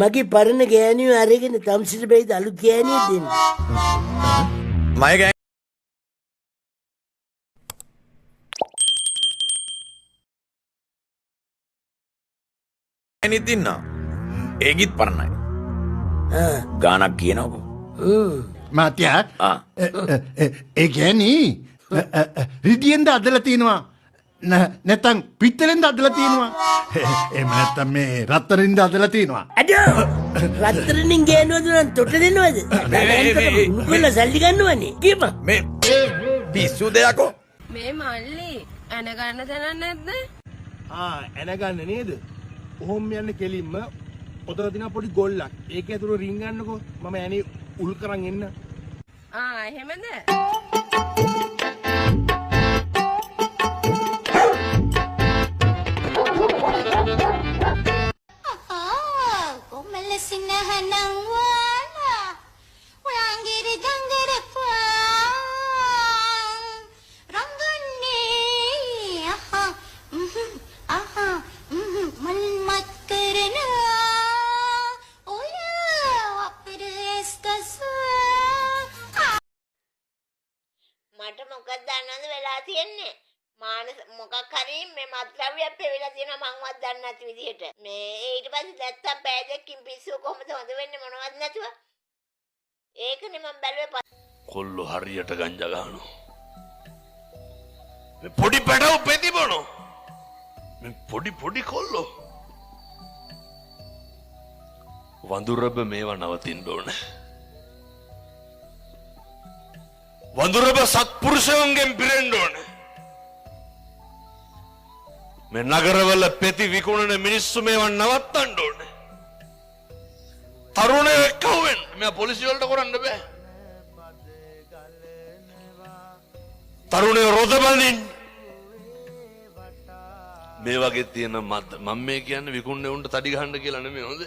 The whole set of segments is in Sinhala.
මගේ පරණ ගෑනියෝ අරගෙන තම්සිට බෙයිද අලුත් ගෑනියෙක් දෙන්න. මගේ ගෑනියෙක් ඉන්නවා. ඒකිත් පරණයි. ගානක් කියනකො. මාත්‍යා ඒ ගෑණි රිදියෙන්ද අදලා තියනවා නැත්නම් පිත්තලෙන්ද අදලා තියනවා එහෙම නැත්නම් මේ රත්තරන්ද අදලා තියනවා අඩෝ රත්තරන්ින් ගෑනුවද නම් තොට දෙනවද උඹලා සල්ලි ගන්නවනේ කියපන් මේ පිස්සු දෙයක්ෝ මේ මල්ලි ඇන ගන්න තැනක් නැද්ද? ඇන ගන්න නේද? ඔහොම යන්න කෙලින්ම ඔතන තියෙන පොඩි ගොල්ලක්. ඒක ඇතුළේ රින් ගන්නකෝ. මම ඇනේ උල් කරන් එන්න. එහෙමද? මට මොකක්ද දන්නවද වෙලා තියෙන්නේ? මානස මොකක් හරි මේ මත්ද්‍රව්‍යයක් පෙවිලා තියෙනවා මංවත් දන්නේ නැති විදිහට. මේ ඊට පස්සේ නැත්තම් පැය දෙකකින් පිස්සුව කොහොමද හොඳ වෙන්නේ මොනවත් නැතුව? ඒකනේ මම බැලුවේ. කොල්ලෝ හරියට ගංජා ගහනවා. මේ පොඩි පැටව පෙතිබනෝ. මේ පොඩි කොල්ලෝ. වඳුරබ මේවා නවතින්න ඕනේ. වඳුරබ සත්පුරුෂයන්ගෙන් පිරෙන්න ඕනේ. මේ නගරවල පෙති විකුණන මිනිස්සු මේවා නවත්තන්න ඕනේ. තරුණයෝ එක්කව වෙන්න. මේ පොලිසිය වලට කරන්න බෑ. තරුණයෝ රොද බඳින්න. මේ වගේ තියෙන මම මේ කියන්නේ විකුණන්නේ උන්ට තඩි ගහන්න කියලා නෙමෙයි හොඳ.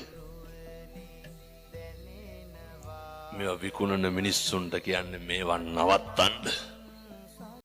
මේවා විකුණන මිනිස්සුන්ට කියන්නේ මේවා නවත්තන්න.